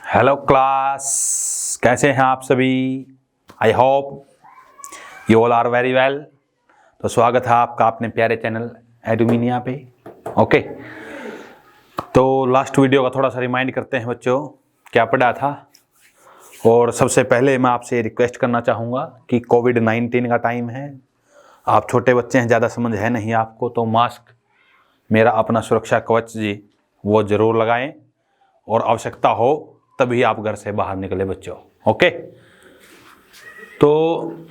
Hello class, कैसे हैं आप सभी। I hope you all are very well. तो स्वागत है आपका अपने प्यारे चैनल एडुमिनिया पे। ओके, तो लास्ट वीडियो का थोड़ा सा रिमाइंड करते हैं बच्चों, क्या पढ़ा था। और सबसे पहले मैं आपसे रिक्वेस्ट करना चाहूँगा कि कोविड-19 का टाइम है, आप छोटे बच्चे हैं, ज़्यादा समझ है नहीं आपको, तो मास्क मेरा अपना सुरक्षा कवच जी वो ज़रूर लगाएं और आवश्यकता हो तभी आप घर से बाहर निकले बच्चों। ओके, तो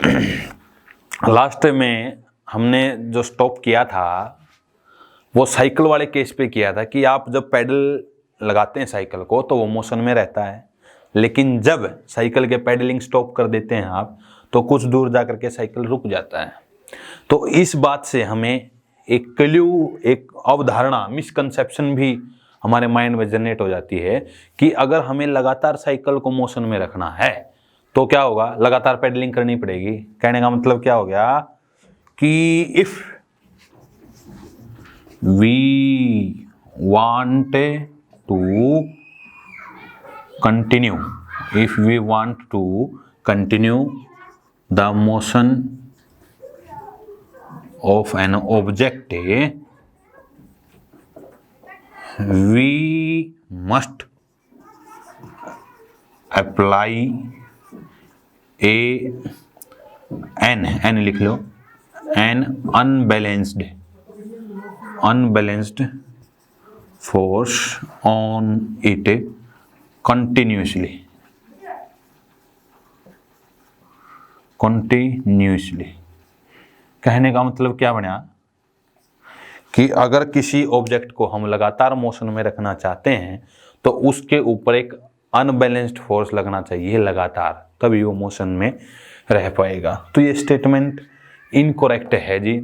लास्ट में हमने जो स्टॉप किया था वो साइकिल वाले केस पे किया था कि आप जब पैडल लगाते हैं साइकिल को तो वो मोशन में रहता है, लेकिन जब साइकिल के पैडलिंग स्टॉप कर देते हैं आप तो कुछ दूर जा करके साइकिल रुक जाता है। तो इस बात से हमें एक क्ल्यू, एक अवधारणा, मिसकंसेप्शन भी हमारे माइंड में जनरेट हो जाती है कि अगर हमें लगातार साइकिल को मोशन में रखना है तो क्या होगा, लगातार पेडलिंग करनी पड़ेगी। कहने का मतलब क्या हो गया कि if we want to continue, if we want to continue the motion of an object, we must apply n लिख लो, an unbalanced force on it continuously। कहने का मतलब क्या बना कि अगर किसी ऑब्जेक्ट को हम लगातार मोशन में रखना चाहते हैं तो उसके ऊपर एक अनबैलेंस्ड फोर्स लगना चाहिए लगातार, तभी वो मोशन में रह पाएगा। तो ये स्टेटमेंट इनकरेक्ट है जी।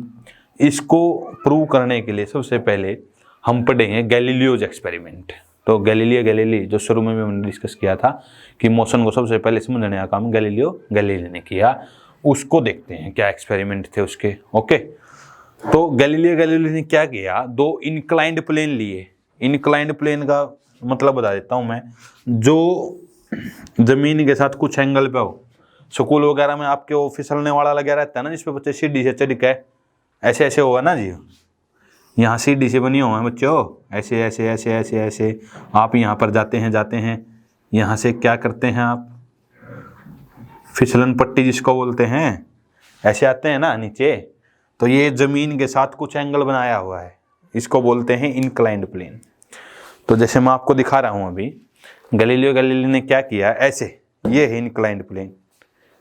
इसको प्रूव करने के लिए सबसे पहले हम पढ़ेंगे गैलीलियोज एक्सपेरिमेंट। तो गैलीली जो शुरू में भी हमने डिस्कस किया था कि मोशन को सबसे पहले समझने का काम गैलीली ने किया, उसको देखते हैं क्या एक्सपेरिमेंट थे उसके। ओके, तो गैलीली ने क्या किया, दो इंक्लाइंड प्लेन लिए। इंक्लाइंड प्लेन का मतलब बता देता हूं मैं, जो जमीन के साथ कुछ एंगल पे हो। स्कूल वगैरह में आपके वो फिसलने वाला लगा रहता है ना, जिसपे बच्चे सीढ़ी से चढ़ के ऐसे ऐसे होगा ना जी, यहाँ सीढ़ी से बनी हुआ है बच्चों, ऐसे ऐसे ऐसे ऐसे ऐसे आप यहाँ पर जाते हैं, यहाँ से क्या करते हैं आप, फिसलन पट्टी जिसको बोलते हैं, ऐसे आते हैं ना नीचे। तो ये जमीन के साथ कुछ एंगल बनाया हुआ है, इसको बोलते हैं इंक्लाइंड प्लेन। तो जैसे मैं आपको दिखा रहा हूं अभी, गैलीली ने क्या किया, ऐसे, ये है इंक्लाइंड प्लेन,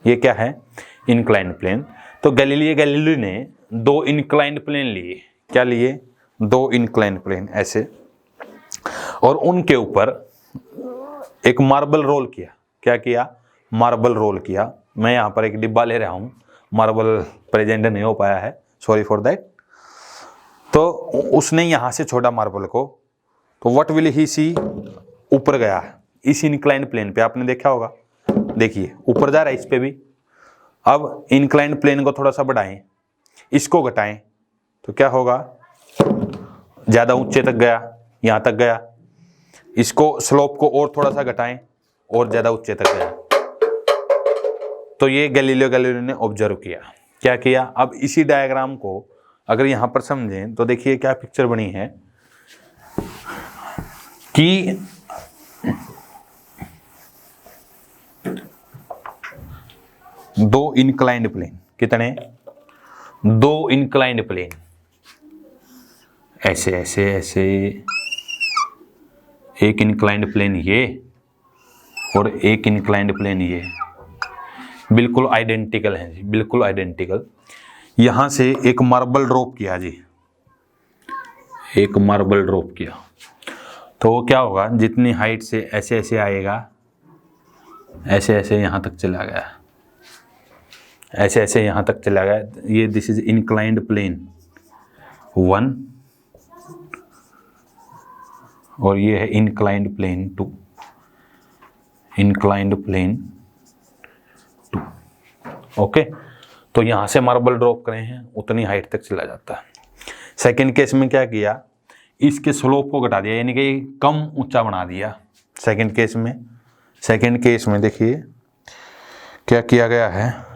ये क्या है, इंक्लाइंड प्लेन। तो गैलीली ने दो इंक्लाइंड प्लेन लिए। क्या लिए, दो इंक्लाइंड प्लेन ऐसे, और उनके ऊपर एक मार्बल रोल किया। क्या किया, मार्बल रोल किया। मैं यहाँ पर एक डिब्बा ले रहा हूँ, मार्बल प्रेजेंट नहीं हो पाया है, सॉरी फॉर दैट। तो उसने यहाँ से छोड़ा मार्बल को, तो व्हाट विल ही सी, ऊपर गया इस इंक्लाइंड प्लेन पे, आपने देखा होगा, देखिए ऊपर जा रहा है इस पे भी। अब इंक्लाइंड प्लेन को थोड़ा सा बढ़ाएं, इसको घटाएं, तो क्या होगा, ज़्यादा ऊंचे तक गया, यहाँ तक गया। इसको स्लोप को और थोड़ा सा घटाएं और ज़्यादा ऊंचे तक गया। तो ये गैलीलियो ने ऑब्जर्व किया। क्या किया, अब इसी डायग्राम को अगर यहाँ पर समझें तो देखिए क्या पिक्चर बनी है कि दो इंक्लाइंड प्लेन, कितने, दो इंक्लाइंड प्लेन, ऐसे ऐसे ऐसे, एक इंक्लाइंड प्लेन ये और एक इंक्लाइंड प्लेन ये, बिल्कुल आइडेंटिकल हैं जी, बिल्कुल आइडेंटिकल। यहाँ से एक मार्बल ड्रॉप किया जी, एक मार्बल ड्रॉप किया, तो वो क्या होगा, जितनी हाइट से ऐसे ऐसे आएगा, ऐसे ऐसे यहाँ तक चला गया, ऐसे ऐसे यहाँ तक चला गया। ये दिस इज इंक्लाइंड प्लेन 1 और ये है inclined plane 2, inclined plane 2। Okay, तो यहाँ से मार्बल ड्रॉप करें हैं, उतनी हाइट तक चला जाता है। सेकंड केस में क्या किया, इसके स्लोप को घटा दिया, यानी कि कम ऊंचा बना दिया। सेकंड केस में सेकंड केस में देखिए क्या किया गया है,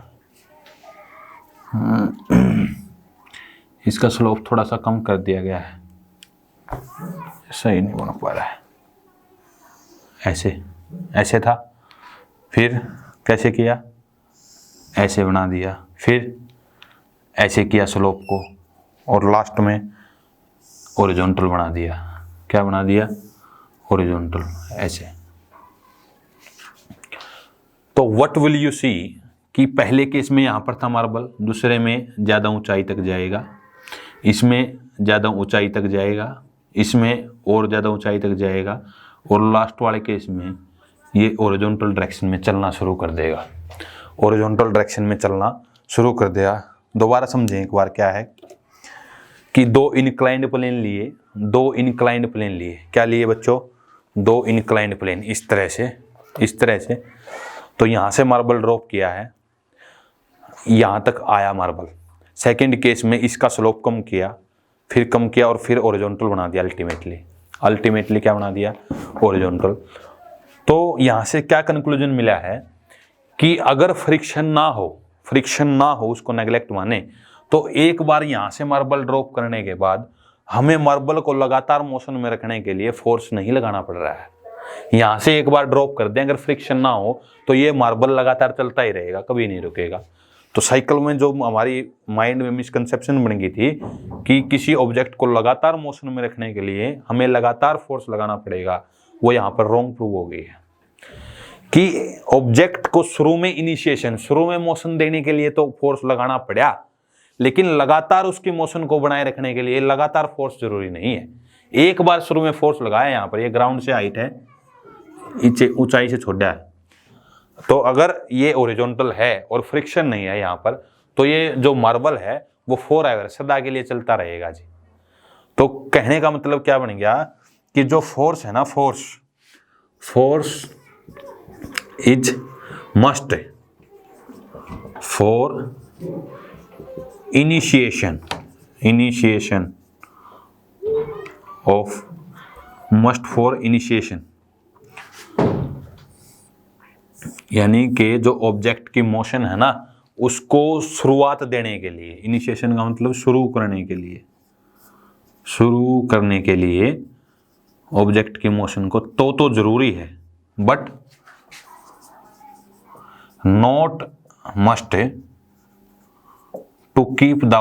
इसका स्लोप थोड़ा सा कम कर दिया गया है, सही नहीं बन पा रहा है, ऐसे था, फिर कैसे किया, ऐसे बना दिया, फिर ऐसे किया स्लोप को, और लास्ट में हॉरिजॉन्टल बना दिया। क्या बना दिया, हॉरिजॉन्टल, ऐसे। तो व्हाट विल यू सी कि पहले केस में यहां पर था मार्बल, दूसरे में ज्यादा ऊंचाई तक जाएगा, इसमें ज्यादा ऊंचाई तक जाएगा, इसमें और ज्यादा ऊंचाई तक जाएगा, और लास्ट वाले केस में ये हॉरिजॉन्टल डायरेक्शन में चलना शुरू कर देगा, हॉरिजॉन्टल डायरेक्शन में चलना शुरू कर दिया। दोबारा समझें एक बार, क्या है कि दो इनक्लाइंड प्लेन लिए, क्या लिए बच्चों, दो इनक्लाइंड प्लेन, इस तरह से। तो यहां से मार्बल ड्रॉप किया है, यहां तक आया मार्बल। सेकंड केस में इसका स्लोप कम किया, फिर कम किया और फिर हॉरिजॉन्टल बना दिया, अल्टीमेटली क्या बना दिया, हॉरिजॉन्टल। तो यहां से क्या कंक्लूजन मिला है कि अगर फ्रिक्शन ना हो, उसको नेग्लेक्ट माने, तो एक बार यहां से मार्बल ड्रॉप करने के बाद हमें मार्बल को लगातार मोशन में रखने के लिए फोर्स नहीं लगाना पड़ रहा है। यहां से एक बार ड्रॉप कर दें, अगर फ्रिक्शन ना हो तो ये मार्बल लगातार चलता ही रहेगा, कभी नहीं रुकेगा। तो साइकिल में जो हमारी माइंड में मिसकंसेप्शन बन गई थी कि किसी ऑब्जेक्ट को लगातार मोशन में रखने के लिए हमें लगातार फोर्स लगाना पड़ेगा, वो यहाँ पर रॉन्ग प्रूव हो गई है। कि ऑब्जेक्ट को शुरू में मोशन देने के लिए तो फोर्स लगाना पड़ा, लेकिन लगातार उसकी मोशन को बनाए रखने के लिए लगातार फोर्स जरूरी नहीं है। एक बार शुरू में फोर्स लगाया, यहाँ पर ये ग्राउंड से हाइट है, ऊंचाई से छोटा है, तो अगर ये हॉरिजॉन्टल है और फ्रिक्शन नहीं है यहाँ पर, तो ये जो मार्बल है वो फॉरएवर, सदा के लिए चलता रहेगा जी। तो कहने का मतलब क्या बन गया कि जो फोर्स है ना, force is must for initiation of, must for initiation, यानी कि जो ऑब्जेक्ट की मोशन है ना, उसको शुरुआत देने के लिए, इनिशिएशन का मतलब शुरू करने के लिए ऑब्जेक्ट की मोशन को तो जरूरी है, but not must to keep the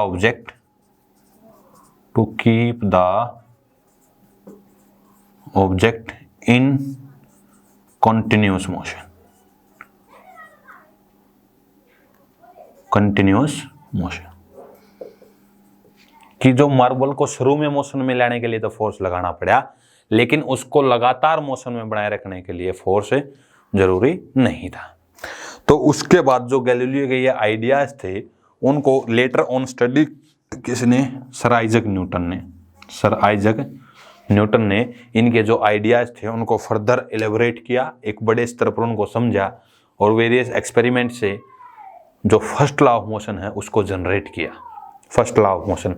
object in continuous motion, कि जो मार्बल को शुरू में मोशन में लाने के लिए तो फोर्स लगाना पड़ा, लेकिन उसको लगातार मोशन में बनाए रखने के लिए फोर्स जरूरी नहीं था। तो उसके बाद जो गैलीलियो के ये आइडियाज थे, उनको लेटर ऑन स्टडी किसने, सर आइजक न्यूटन ने इनके जो आइडियाज थे उनको फर्दर एलेबोरेट किया, एक बड़े स्तर पर उनको समझा, और वेरियस एक्सपेरिमेंट से जो फर्स्ट लॉ ऑफ मोशन है उसको जनरेट किया, फर्स्ट लॉ ऑफ मोशन।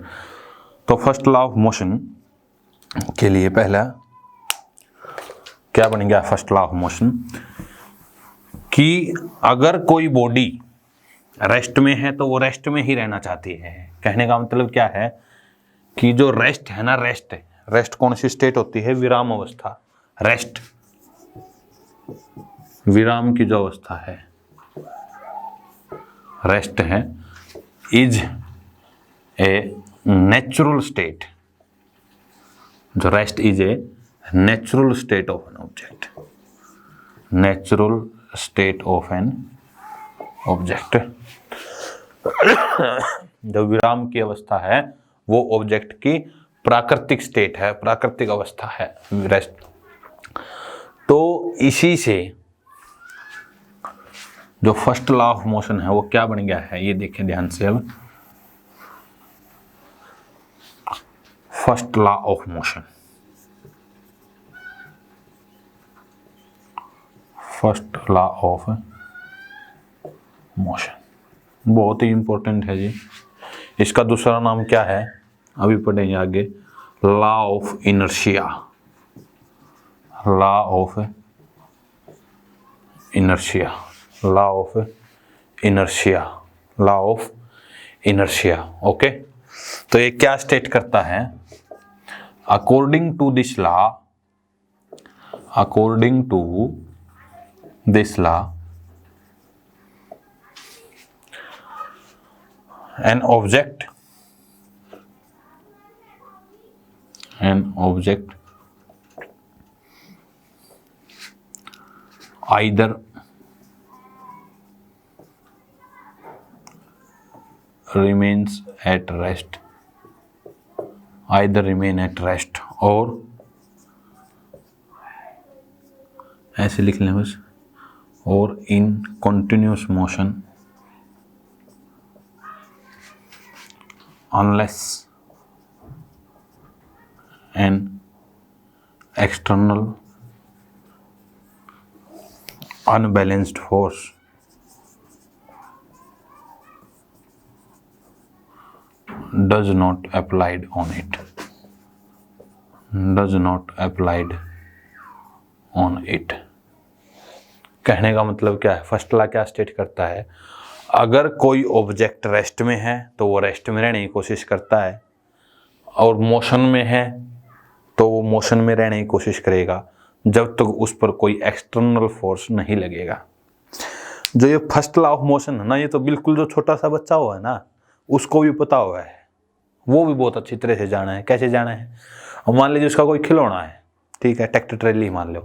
तो फर्स्ट लॉ ऑफ मोशन के लिए पहला क्या बन गया, फर्स्ट लॉ ऑफ मोशन, कि अगर कोई बॉडी रेस्ट में है तो वो रेस्ट में ही रहना चाहती है। कहने का मतलब क्या है कि जो रेस्ट है ना, रेस्ट कौन सी स्टेट होती है, विराम अवस्था, विराम की जो अवस्था है, रेस्ट है, इज ए नेचुरल स्टेट, जो rest is a natural state of an object, जो विराम की अवस्था है वो ऑब्जेक्ट की प्राकृतिक स्टेट है, प्राकृतिक अवस्था है रेस्ट। तो इसी से जो फर्स्ट लॉ ऑफ मोशन है वो क्या बन गया है, ये देखें ध्यान से। अब फर्स्ट लॉ ऑफ मोशन, बहुत ही इंपॉर्टेंट है जी। इसका दूसरा नाम क्या है, अभी पढ़ेंगे आगे, law of inertia, law of inertia, law of inertia. Okay, तो ये क्या स्टेट करता है? According to this law, according to this law, an object either remains at rest, either remain at rest, और ऐसे लिख लें बस, और in continuous motion unless an external unbalanced force does not applied on it, does not applied on it। कहने का मतलब क्या है? फर्स्ट लॉ क्या स्टेट करता है? अगर कोई ऑब्जेक्ट रेस्ट में है तो वो रेस्ट में रहने की कोशिश करता है, और मोशन में है तो वो मोशन में रहने की कोशिश करेगा जब तक उस पर कोई एक्सटर्नल फोर्स नहीं लगेगा। जो ये फर्स्ट लॉ ऑफ मोशन है ना, ये तो बिल्कुल जो छोटा सा बच्चा हुआ है ना, उसको भी पता हुआ है, वो भी बहुत अच्छी तरह से जाना है। कैसे जाना है? अब मान लीजिए उसका कोई खिलौना है, ठीक है, ट्रैक्टर ट्रेली मान लो,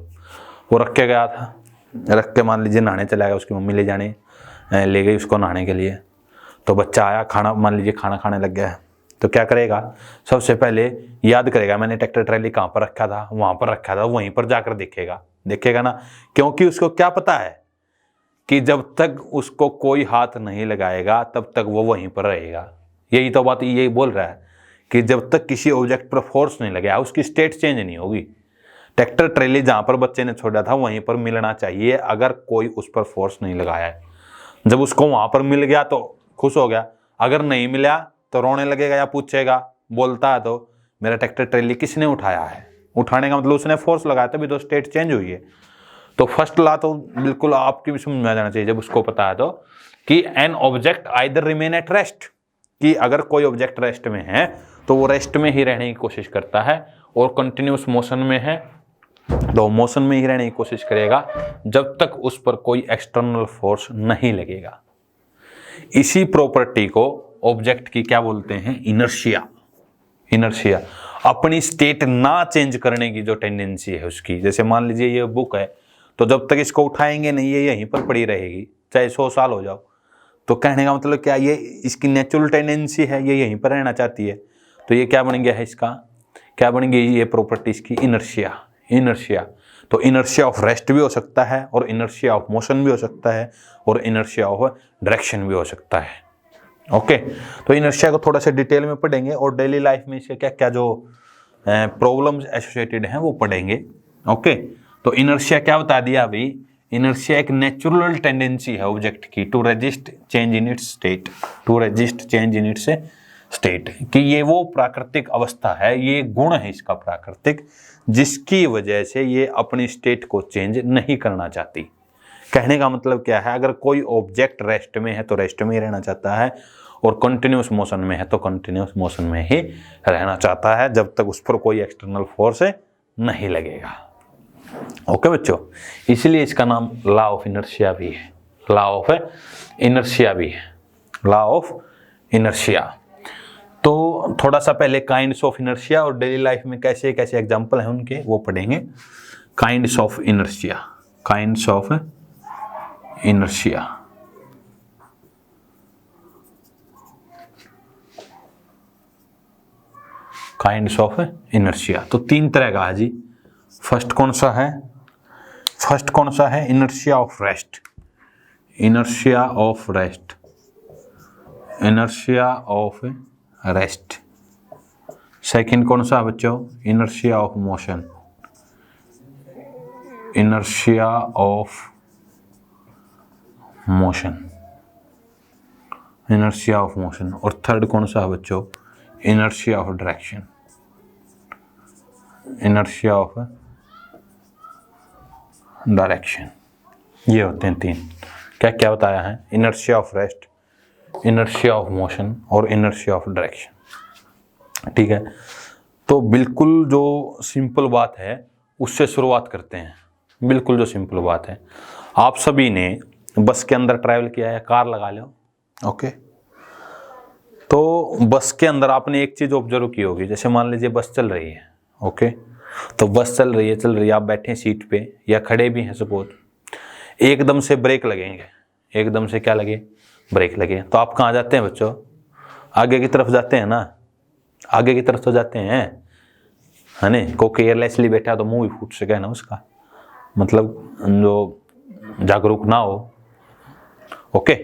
वो रख के गया था, रख के मान लीजिए नहाने चला गया, उसकी मम्मी ले गई उसको नहाने के लिए, तो बच्चा आया, खाना मान लीजिए खाना खाने लग गया है, तो क्या करेगा? सबसे पहले याद करेगा मैंने ट्रैक्टर ट्रैली कहाँ पर रखा था, वहाँ पर रखा था, वहीं पर जाकर देखेगा ना, क्योंकि उसको क्या पता है कि जब तक उसको कोई हाथ नहीं लगाएगा तब तक वो वहीं पर रहेगा। यही तो बात यही बोल रहा है कि जब तक किसी ऑब्जेक्ट पर फोर्स नहीं लगेगा उसकी स्टेट चेंज नहीं होगी। ट्रैक्टर ट्रेली जहाँ पर बच्चे ने छोड़ा था वहीं पर मिलना चाहिए अगर कोई उस पर फोर्स नहीं लगाया है। जब उसको वहां पर मिल गया तो खुश हो गया, अगर नहीं मिला तो रोने लगेगा या पूछेगा, बोलता है तो मेरा ट्रैक्टर ट्रेली किसने उठाया है? उठाने का मतलब उसने फोर्स लगाया, तभी तो स्टेट चेंज हुई है। तो फर्स्ट लॉ तो बिल्कुल आपकी भी समझ में आ जाना चाहिए जब उसको पता है तो, कि an object either remain at rest, कि अगर कोई ऑब्जेक्ट रेस्ट में है तो वो रेस्ट में ही रहने की कोशिश करता है, और कंटिन्यूस मोशन में है तो मोशन में ही रहने की कोशिश करेगा जब तक उस पर कोई एक्सटर्नल फोर्स नहीं लगेगा। इसी प्रॉपर्टी को ऑब्जेक्ट की क्या बोलते हैं? इनर्शिया। इनर्शिया अपनी स्टेट ना चेंज करने की जो टेंडेंसी है उसकी। जैसे मान लीजिए ये बुक है, तो जब तक इसको उठाएंगे नहीं ये यहीं पर पड़ी रहेगी, चाहे 100 साल हो जाओ। तो कहने का मतलब क्या, ये इसकी नेचुरल टेंडेंसी है, ये यहीं पर रहना चाहती है। तो ये क्या बन गया है? इसका क्या बन गई? ये प्रॉपर्टी इसकी इनर्शिया। इनर्शिया तो इनर्शिया ऑफ रेस्ट भी हो सकता है, और इनर्शिया ऑफ मोशन भी हो सकता है, और इनर्शिया ऑफ डायरेक्शन भी हो सकता है। ओके, तो इनर्शिया को थोड़ा सा डिटेल में पढ़ेंगे, और डेली लाइफ में इसके क्या क्या जो प्रॉब्लम्स एसोसिएटेड हैं वो पढ़ेंगे। ओके, तो इनर्शिया क्या बता दिया अभी? इनर्शिया एक नेचुरल टेंडेंसी है ऑब्जेक्ट की to resist change in its state, to resist change in its state, कि ये वो प्राकृतिक अवस्था है, ये गुण है इसका प्राकृतिक, जिसकी वजह से ये अपनी स्टेट को चेंज नहीं करना चाहती। कहने का मतलब क्या है? अगर कोई ऑब्जेक्ट रेस्ट में है तो रेस्ट में ही रहना चाहता है, और कंटिन्यूस मोशन में है तो कंटिन्यूस मोशन में ही रहना चाहता है जब तक उस पर कोई एक्सटर्नल फोर्स नहीं लगेगा। ओके बच्चों, इसलिए इसका नाम लॉ ऑफ इनर्शिया भी है, लॉ ऑफ इनर्शिया भी है, लॉ ऑफ इनर्शिया। तो थोड़ा सा पहले काइंड्स ऑफ इनर्शिया और डेली लाइफ में कैसे कैसे एग्जांपल हैं उनके वो पढ़ेंगे। Kinds of inertia, kinds of inertia. Kinds of inertia तो 3 तरह का है जी। फर्स्ट कौन सा है? फर्स्ट कौन सा है? Inertia of rest, inertia of rest, inertia of rest. Second कौन सा बच्चों? Inertia of motion, inertia of motion, inertia of motion. और थर्ड कौन सा है बच्चों? Inertia of direction, inertia of direction. ये होते हैं तीन। क्या क्या बताया है? Inertia of rest, inertia of motion और इनर्शिया ऑफ डायरेक्शन। ठीक है, तो बिल्कुल जो सिंपल बात है उससे शुरुआत करते हैं। बिल्कुल जो सिंपल बात है, आप सभी ने बस के अंदर ट्रैवल किया है, कार लगा लो, ओके। तो बस के अंदर आपने एक चीज ऑब्जर्व की होगी, जैसे मान लीजिए बस चल रही है, ओके। तो बस चल रही है, आप बैठे हैं सीट पे या खड़े भी हैं सपोज, एकदम से ब्रेक लगेंगे, एकदम से क्या लगे? ब्रेक लगे, तो आप कहाँ जाते हैं बच्चों? आगे की तरफ जाते हैं ना, आगे की तरफ तो जाते हैं, है ना। को केयरलेसली बैठा तो मुंह भी फूट सके ना उसका, मतलब जो जागरूक ना हो, ओके।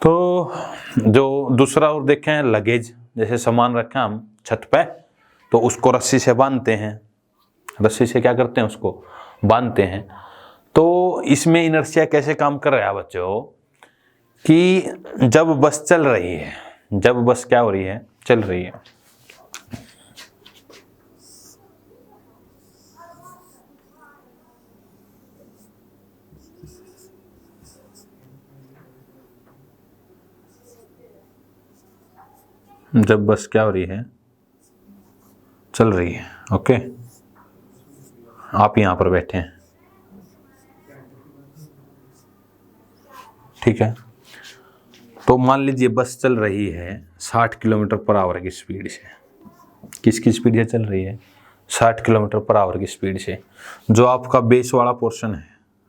तो जो दूसरा और देखें, लगेज, जैसे सामान रखें हम छत पे, तो उसको रस्सी से बांधते हैं, रस्सी से क्या करते हैं? उसको बांधते हैं। तो इसमें इनर्शिया कैसे काम कर रहा है बच्चों, कि जब बस चल रही है, जब बस क्या हो रही है? चल रही है, जब बस क्या हो रही है? चल रही है, ओके। आप यहां पर बैठे हैं, ठीक है। तो मान लीजिए बस चल रही है 60 किलोमीटर पर आवर की स्पीड से। किसकी स्पीड से चल रही है? 60 किलोमीटर पर आवर की स्पीड से। जो आपका बेस वाला पोर्शन है,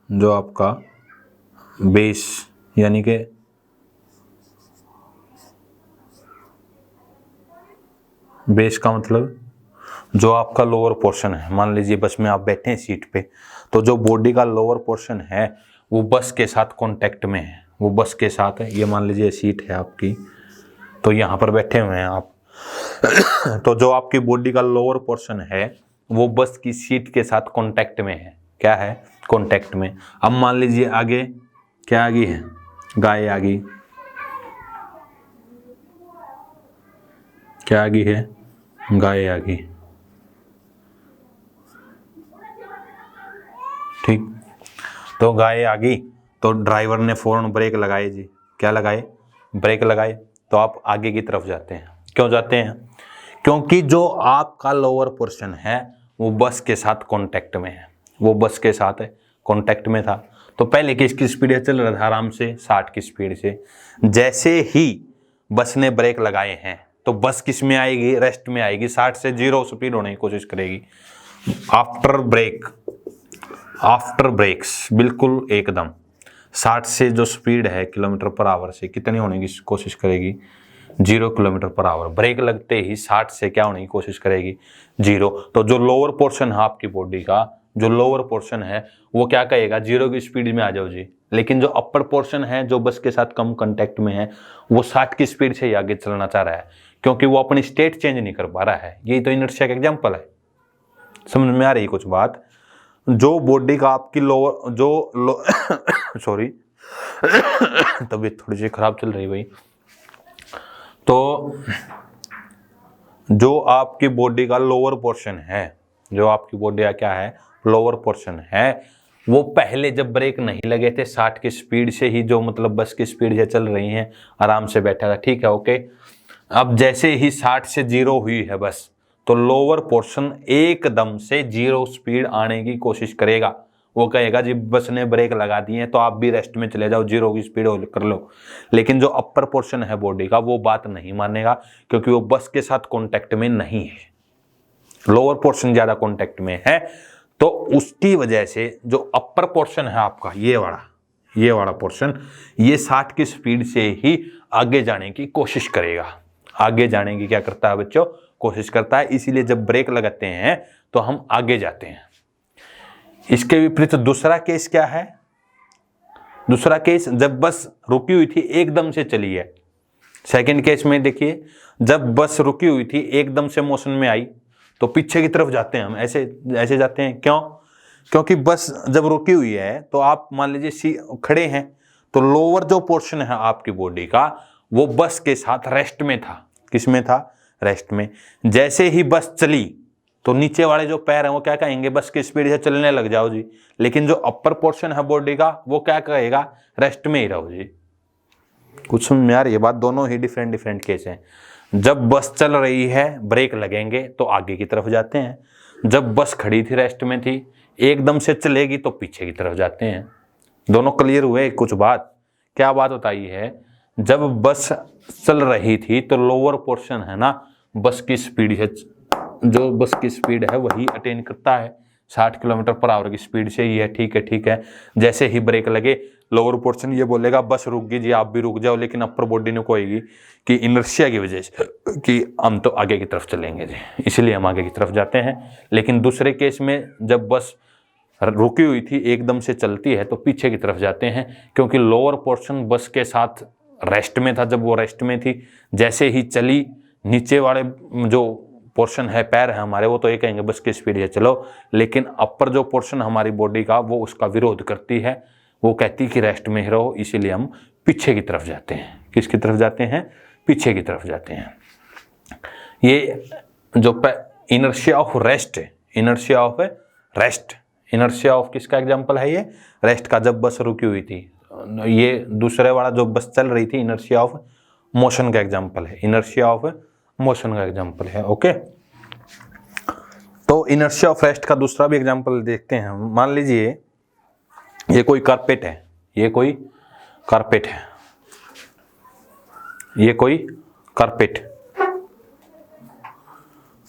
जो आपका बेस यानी कि बेस का मतलब जो आपका लोअर पोर्शन है, मान लीजिए बस में आप बैठे हैं सीट पे, तो जो बॉडी का लोअर पोर्शन है वो बस के साथ कांटेक्ट में है, वो बस के साथ है। ये मान लीजिए सीट है आपकी, तो यहाँ पर बैठे हुए हैं आप तो जो आपकी बॉडी का लोअर पोर्शन है वो बस की सीट के साथ कांटेक्ट में है। क्या है? कांटेक्ट में। अब मान लीजिए आगे क्या आ गई है? गाय आ गई। क्या आ गई है? गाय आ गई, ठीक। तो गाय आ गई, तो ड्राइवर ने फौरन ब्रेक लगाए जी। क्या लगाए? ब्रेक लगाए। तो आप आगे की तरफ जाते हैं। क्यों जाते हैं? क्योंकि जो आपका लोअर पोर्शन है वो बस के साथ कांटेक्ट में है, वो बस के साथ कांटेक्ट में था। तो पहले किसकी स्पीड से चल रहा था? आराम से 60 की स्पीड से। जैसे ही बस ने ब्रेक लगाए हैं तो बस किस में आएगी? रेस्ट में आएगी, 60 से 0 स्पीड होने की कोशिश करेगी। आफ्टर ब्रेक, आफ्टर ब्रेक्स बिल्कुल एकदम 60 से जो स्पीड है किलोमीटर पर आवर से कितनी होने की कोशिश करेगी? 0 किलोमीटर पर आवर। ब्रेक लगते ही 60 से क्या होने की कोशिश करेगी? 0। तो जो लोअर पोर्शन है आपकी बॉडी का, जो लोअर पोर्शन है वो क्या कहेगा? 0 की स्पीड में आ जाओ जी। लेकिन जो अपर पोर्शन है जो बस के साथ कम कांटेक्ट में है वो 60 की स्पीड से ही आगे चलना चाह रहा है, क्योंकि वो अपनी स्टेट चेंज नहीं कर पा रहा है। यही तो इनर्शिया का एग्जाम्पल है। समझ में आ रही कुछ बात? जो बॉडी का आपकी लोअर सॉरी तबीयत थोड़ी सी खराब चल रही भाई। तो जो आपकी बॉडी का लोअर पोर्शन है, जो आपकी बॉडी का क्या है? लोअर पोर्शन है, वो पहले जब ब्रेक नहीं लगे थे 60 की स्पीड से ही, जो मतलब बस की स्पीड से चल रही है, आराम से बैठा था, ठीक है, ओके। अब जैसे ही 60 से 0 हुई है बस, तो लोअर पोर्शन एकदम से 0 स्पीड आने की कोशिश करेगा। वो कहेगा जी बस ने ब्रेक लगा दी है तो आप भी रेस्ट में चले जाओ, 0 की स्पीड कर लो। लेकिन जो अपर पोर्शन है बॉडी का वो बात नहीं मानेगा, क्योंकि वो बस के साथ कांटेक्ट में नहीं है, लोअर पोर्शन ज्यादा कांटेक्ट में है। तो उसकी वजह से जो अपर पोर्शन है आपका, ये वाला पोर्शन, ये 60 की स्पीड से ही आगे जाने की कोशिश करेगा। आगे जाने की क्या करता है बच्चों? कोशिश करता है। इसीलिए जब ब्रेक लगाते हैं तो हम आगे जाते हैं। इसके विपरीत दूसरा केस क्या है? दूसरा केस जब बस रुकी हुई थी एकदम से चली है। सेकंड केस में देखिए, जब बस रुकी हुई थी एकदम से मोशन में आई तो पीछे की तरफ जाते हैं हम, ऐसे जाते हैं। क्यों? क्योंकि बस जब रुकी हुई है तो आप मान लीजिए खड़े हैं, तो लोअर जो पोर्शन है आपकी बॉडी का वो बस के साथ रेस्ट में था। किस में था? रेस्ट में। जैसे ही बस चली तो नीचे वाले जो पैर हैं वो क्या कहेंगे, बस की स्पीड से चलने लग जाओ जी। लेकिन जो अपर पोर्शन है बॉडी का वो क्या कहेगा, रेस्ट में ही रहो जी। कुछ समझ में आ रही है बात? दोनों ही डिफरेंट डिफरेंट केस हैं। जब बस चल रही है ब्रेक लगेंगे तो आगे की तरफ जाते हैं, जब बस खड़ी थी रेस्ट में थी एकदम से चलेगी तो पीछे की तरफ जाते हैं। दोनों क्लियर हुए? कुछ बात, क्या बात बताई है? जब बस चल रही थी तो लोअर पोर्शन है ना, बस की स्पीड है, जो बस की स्पीड है वही अटेन करता है 60 किलोमीटर पर आवर की स्पीड से। ये ठीक है ठीक है। जैसे ही ब्रेक लगे लोअर पोर्शन ये बोलेगा बस रुक गई जी, आप भी रुक जाओ, लेकिन अपर बॉडी ने कहेगी कि इनर्शिया की वजह से कि हम तो आगे की तरफ चलेंगे जी, इसलिए हम आगे की तरफ जाते हैं। लेकिन दूसरे केस में जब बस रुकी हुई थी एकदम से चलती है तो पीछे की तरफ जाते हैं, क्योंकि लोअर पोर्शन बस के साथ रेस्ट में था। जब वो रेस्ट में थी जैसे ही चली, नीचे वाले जो पोर्शन है पैर है हमारे वो तो ये कहेंगे बस की स्पीड है चलो, लेकिन अपर जो पोर्शन हमारी बॉडी का वो उसका विरोध करती है, वो कहती है कि रेस्ट में ही रहो, इसीलिए हम पीछे की तरफ जाते हैं। किसकी तरफ जाते हैं? पीछे की तरफ जाते हैं। ये जो inertia of rest, inertia of rest, inertia of किसका एग्जांपल है? ये रेस्ट का, जब बस रुकी हुई थी। ये दूसरे वाला जो बस चल रही थी इनर्शिया ऑफ मोशन का एग्जांपल है, इनर्शिया ऑफ मोशन का एग्जांपल है। ओके, तो इनर्शिया ऑफ रेस्ट का दूसरा भी एग्जांपल देखते हैं। मान लीजिए ये कोई कारपेट है, ये कोई कारपेट है, ये कोई कारपेट।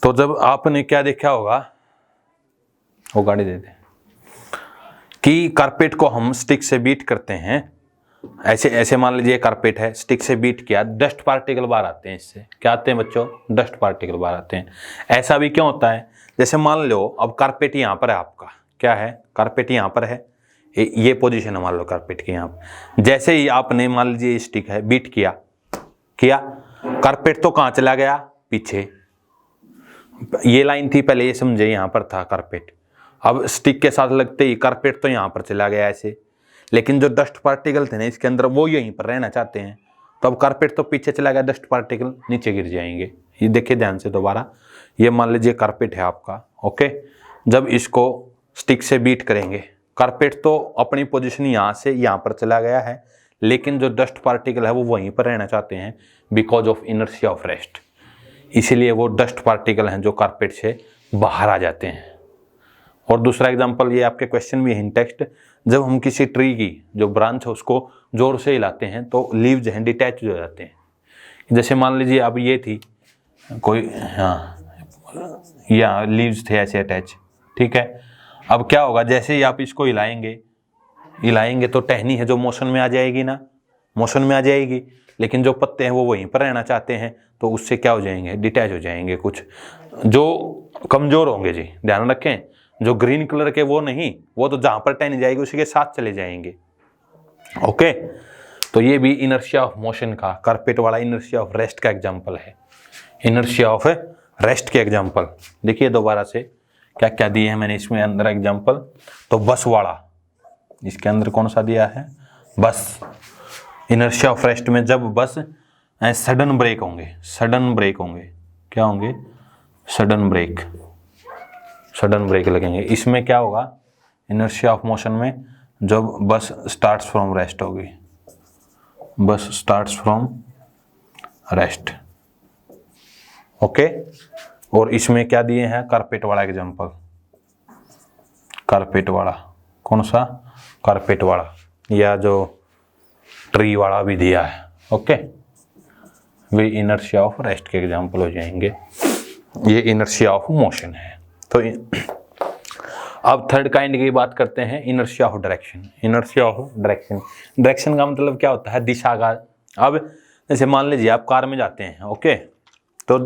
तो जब आपने क्या देखा होगा, वो गाड़ी दे दे, कि कारपेट को हम स्टिक से बीट करते हैं, ऐसे ऐसे मान लीजिए कारपेट है, स्टिक से बीट किया, डस्ट पार्टिकल बाहर आते हैं। इससे क्या आते हैं बच्चों? डस्ट पार्टिकल बाहर आते हैं। ऐसा भी क्यों होता है? जैसे मान लो अब कारपेट यहाँ पर है आपका, क्या है? कारपेट यहाँ पर है, ये पोजीशन है मान लो कारपेट की यहाँ पर। जैसे ही आपने मान लीजिए स्टिक है बीट किया, कारपेट तो कहाँ चला गया? पीछे। ये लाइन थी पहले, ये समझे, यहाँ पर था कारपेट। अब स्टिक के साथ लगते ही कारपेट तो यहाँ पर चला गया ऐसे, लेकिन जो डस्ट पार्टिकल थे ना इसके अंदर वो यहीं पर रहना चाहते हैं। तो अब कारपेट तो पीछे चला गया, डस्ट पार्टिकल नीचे गिर जाएंगे। ये देखिए ध्यान से दोबारा, ये मान लीजिए कारपेट है आपका। ओके, जब इसको स्टिक से बीट करेंगे, कारपेट तो अपनी पोजीशन यहाँ से यहाँ पर चला गया है, लेकिन जो डस्ट पार्टिकल है वो वहीं पर रहना चाहते हैं because of inertia of rest. इसीलिए वो डस्ट पार्टिकल हैं जो कारपेट से बाहर आ जाते हैं। और दूसरा एग्जांपल, ये आपके क्वेश्चन भी है इन टेक्स्ट, जब हम किसी ट्री की जो ब्रांच है उसको जोर से हिलाते हैं तो लीव्स हैं डिटैच हो जाते हैं। जैसे मान लीजिए अब ये थी कोई, हाँ, या लीव्स थे ऐसे अटैच, ठीक है। अब क्या होगा, जैसे ही आप इसको हिलाएंगे तो टहनी है जो मोशन में आ जाएगी ना, मोशन में आ जाएगी, लेकिन जो पत्ते हैं वो वहीं पर रहना चाहते हैं, तो उससे क्या हो जाएंगे? डिटैच हो जाएंगे। कुछ जो कमजोर होंगे जी, ध्यान रखें, जो ग्रीन कलर के वो नहीं, वो तो जहां पर टहनी जाएगी उसी के साथ चले जाएंगे। ओके, तो ये भी इनर्शिया ऑफ मोशन का, कारपेट वाला इनर्शिया ऑफ रेस्ट का एग्जांपल है। इनर्शिया ऑफ रेस्ट के एग्जांपल देखिए दोबारा से क्या क्या दिए हैं मैंने इसमें अंदर एग्जांपल। तो बस वाला, इसके अंदर कौन सा दिया है? बस। इनर्शिया ऑफ रेस्ट में जब बस सडन ब्रेक होंगे, सडन ब्रेक होंगे, क्या होंगे? सडन ब्रेक, सडन ब्रेक लगेंगे। इसमें क्या होगा? इनर्शिया ऑफ मोशन में जब बस स्टार्ट्स फ्रॉम रेस्ट होगी, बस स्टार्ट्स फ्रॉम रेस्ट। ओके, और इसमें क्या दिए हैं? कारपेट वाला एग्जांपल, कारपेट वाला कौन सा? कारपेट वाला, या जो ट्री वाला भी दिया है। Okay, way inertia of rest के एग्जांपल हो जाएंगे। ये इनर्शिया ऑफ मोशन है। तो अब थर्ड काइंड की बात करते हैं, inertia of direction. Inertia of direction, direction का मतलब क्या होता है? दिशा का। अब जैसे मान लीजिए आप कार में जाते हैं, ओके, तो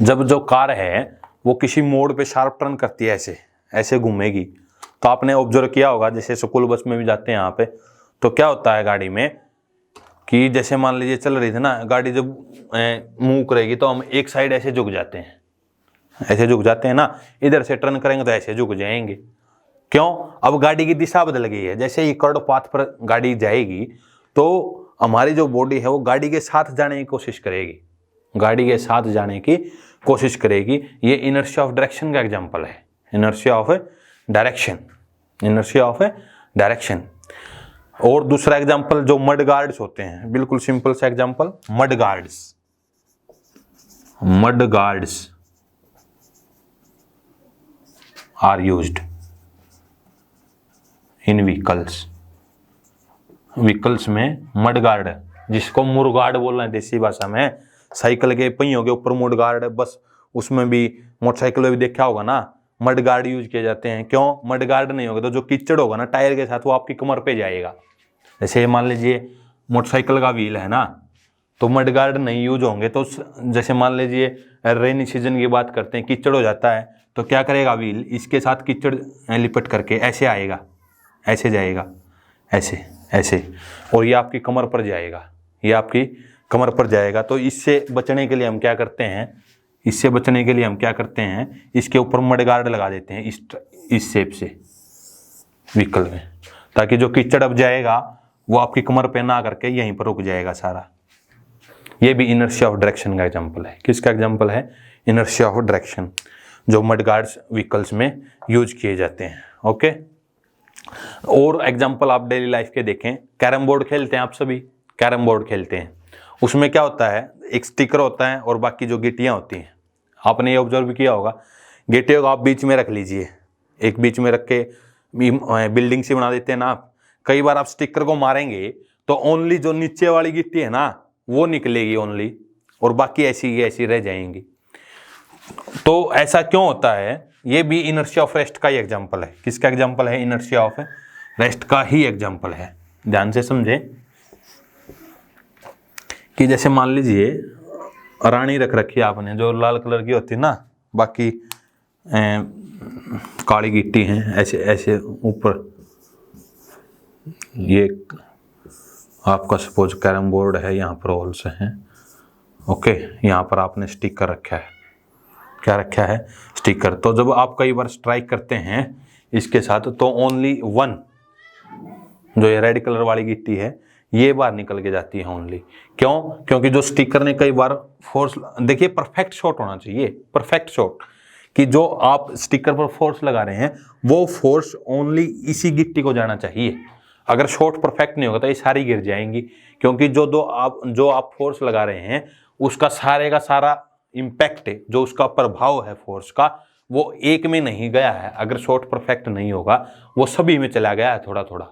जब जो कार है वो किसी मोड़ पे शार्प टर्न करती है, ऐसे ऐसे घूमेगी, तो आपने ऑब्जर्व किया होगा, जैसे स्कूल बस में भी जाते हैं यहाँ पे, तो क्या होता है गाड़ी में कि जैसे मान लीजिए चल रही थी ना गाड़ी, जब मूव करेगी तो हम एक साइड ऐसे झुक जाते हैं, ऐसे झुक जाते हैं ना, इधर से टर्न करेंगे तो ऐसे झुक जाएंगे। क्यों? अब गाड़ी की दिशा बदल गई है। जैसे ही कर्व पाथ पर गाड़ी जाएगी तो हमारी जो बॉडी है वो गाड़ी के साथ जाने की कोशिश करेगी, गाड़ी के साथ जाने की कोशिश करेगी। ये इनर्शिया ऑफ डायरेक्शन का एग्जांपल है, inertia of direction, inertia of direction. और दूसरा एग्जांपल जो मड गार्ड्स होते हैं, बिल्कुल सिंपल सा example, mud guards, mud guards are used in vehicles, vehicles में मड गार्ड, जिसको मुड़गार्ड बोल रहे हैं देसी भाषा में, साइकिल के पहियों के ऊपर मुड़गार्ड, बस उसमें भी मोटरसाइकिल में भी देखा होगा ना, मड गार्ड यूज किए जाते हैं। क्यों? मड गार्ड नहीं होगा तो जो कीचड़ होगा ना टायर के साथ वो आपकी कमर पे जाएगा। जैसे मान लीजिए मोटरसाइकिल का व्हील है ना, तो मड गार्ड नहीं यूज होंगे तो जैसे मान लीजिए रेनी सीजन की बात करते हैं, कीचड़ हो जाता है तो क्या करेगा व्हील, इसके साथ कीचड़ लिपट करके ऐसे आएगा, ऐसे जाएगा, ऐसे ऐसे, और ये आपकी कमर पर जाएगा, ये आपकी कमर पर जाएगा। तो इससे बचने के लिए हम क्या करते हैं, इससे बचने के लिए हम क्या करते हैं, इसके ऊपर मड गार्ड लगा देते हैं इस शेप से व्हीकल में, ताकि जो कीचड़ अब जाएगा वो आपकी कमर पे ना करके यहीं पर रुक जाएगा सारा। ये भी इनर्शिया ऑफ डायरेक्शन का एग्जांपल है। किसका एग्जांपल है? इनर्शिया ऑफ डायरेक्शन, जो मड गार्ड्स व्हीकल्स में यूज किए जाते हैं। ओके, और एग्जांपल आप डेली लाइफ के देखें, कैरम बोर्ड खेलते हैं आप सभी, कैरम बोर्ड खेलते हैं, उसमें क्या होता है, एक स्टिकर होता है और बाकी जो गिट्टियां होती हैं, आपने ये ऑब्जर्व किया होगा, गिट्टियों को आप बीच में रख लीजिए, एक बीच में रख के बिल्डिंग सी बना देते हैं ना आप। कई बार आप स्टिकर को मारेंगे तो ओनली जो नीचे वाली गिट्टी है ना वो निकलेगी ओनली, और बाकी ऐसी ऐसी रह जाएंगी। तो ऐसा क्यों होता है? ये भी इनर्शिया ऑफ रेस्ट का ही एग्जांपल है। किसका एग्जांपल है? इनर्शिया ऑफ रेस्ट का ही एग्जांपल है। ध्यान से समझे कि जैसे मान लीजिए रानी रख रखी है आपने, जो लाल कलर की होती है ना, बाकी काली गिट्टी है ऐसे ऐसे ऊपर, ये आपका सपोज कैरम बोर्ड है, यहाँ पर होल्स हैं। ओके, यहाँ पर आपने स्टिकर रखा है, क्या रखा है? स्टिकर। तो जब आप कई बार स्ट्राइक करते हैं इसके साथ तो ओनली वन, जो ये रेड कलर वाली गिट्टी है ये बाहर निकल के जाती है ओनली। क्यों? क्योंकि जो स्टिकर ने कई बार फोर्स, देखिए परफेक्ट शॉट होना चाहिए, परफेक्ट शॉट, कि जो आप स्टिकर पर फोर्स लगा रहे हैं वो फोर्स ओनली इसी गिट्टी को जाना चाहिए। अगर शॉट परफेक्ट नहीं होगा तो ये सारी गिर जाएंगी, क्योंकि जो आप फोर्स लगा रहे हैं उसका सारे का सारा इम्पैक्ट, जो उसका प्रभाव है फोर्स का, वो एक में नहीं गया है। अगर शॉट परफेक्ट नहीं होगा वो सभी में चला गया है थोड़ा थोड़ा।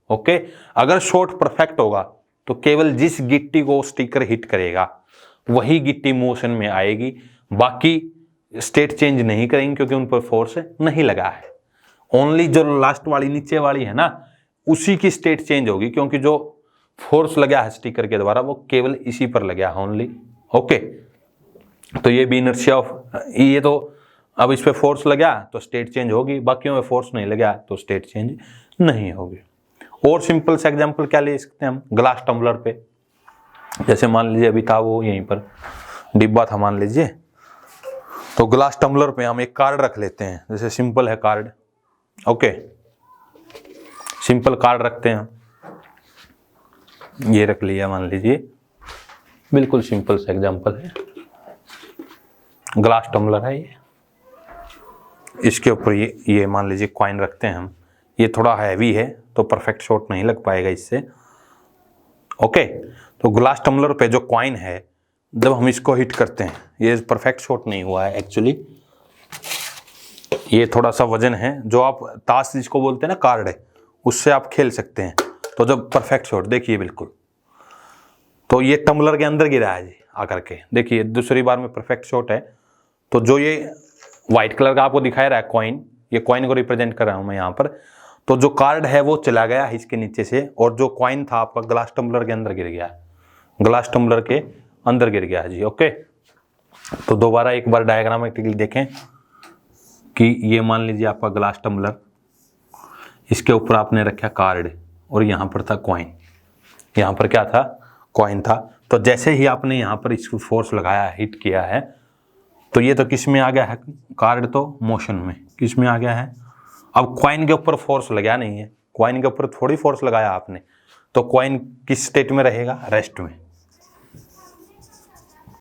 ओके, अगर शॉट परफेक्ट होगा तो केवल जिस गिट्टी को स्टिकर हिट करेगा वही गिट्टी मोशन में आएगी, बाकी स्टेट चेंज नहीं करेंगे क्योंकि उन पर फोर्स नहीं लगा है। ओनली जो लास्ट वाली नीचे वाली है ना उसी की स्टेट चेंज होगी, क्योंकि जो फोर्स लगा है स्टिकर के द्वारा वो केवल इसी पर लगा है ओनली। ओके, तो ये भी इनर्शिया ऑफ, ये तो अब इस पे फोर्स लगा तो स्टेट चेंज होगी, बाकियों में फोर्स नहीं लगा तो स्टेट चेंज नहीं होगी। और सिंपल सा एग्जांपल क्या ले सकते हैं हम? ग्लास टम्बलर पे, जैसे मान लीजिए अभी था वो यहीं पर डिब्बा था मान लीजिए, तो ग्लास टम्बलर पे हम एक कार्ड रख लेते हैं, जैसे सिंपल है कार्ड। ओके, सिंपल कार्ड रखते हैं, ये रख लिया मान लीजिए, बिल्कुल सिंपल सा एग्जांपल है, ग्लास टम्बलर है ये, इसके ऊपर ये मान लीजिए कॉइन रखते हैं हम। ये थोड़ा हैवी है तो परफेक्ट शॉट नहीं लग पाएगा इससे। ओके, तो ग्लास टम्बलर पे जो कॉइन है जब हम इसको हिट करते हैं, ये परफेक्ट शॉट नहीं हुआ है एक्चुअली, ये थोड़ा सा वजन है, जो आप ताश जिसको बोलते हैं ना कार्ड है, उससे आप खेल सकते हैं। तो जब परफेक्ट शॉट देखिए बिल्कुल, तो ये टम्बलर के अंदर गिरा है जी आकर के, देखिए दूसरी बार में परफेक्ट शॉट है। तो जो ये व्हाइट कलर का आपको दिखाई रहा है कॉइन, ये कॉइन को रिप्रेजेंट कर रहा हूं मैं यहाँ पर। तो जो कार्ड है वो चला गया इसके नीचे से, और जो कॉइन था आपका ग्लास टम्बलर के अंदर गिर गया, ग्लास टम्बलर के अंदर गिर गया जी। ओके, तो दोबारा एक बार डायग्रामेटिकली देखें कि ये मान लीजिए आपका ग्लास टम्बलर, इसके ऊपर आपने रखा कार्ड और यहाँ पर था कॉइन, यहाँ पर क्या था? कॉइन था। तो जैसे ही आपने यहाँ पर इसको फोर्स लगाया, हिट किया है, तो ये तो किस में आ गया है? कार्ड तो मोशन में, किस में आ गया है? अब कॉइन के ऊपर फोर्स लगा नहीं है, कॉइन के ऊपर थोड़ी फोर्स लगाया आपने, तो कॉइन किस स्टेट में रहेगा? रेस्ट में।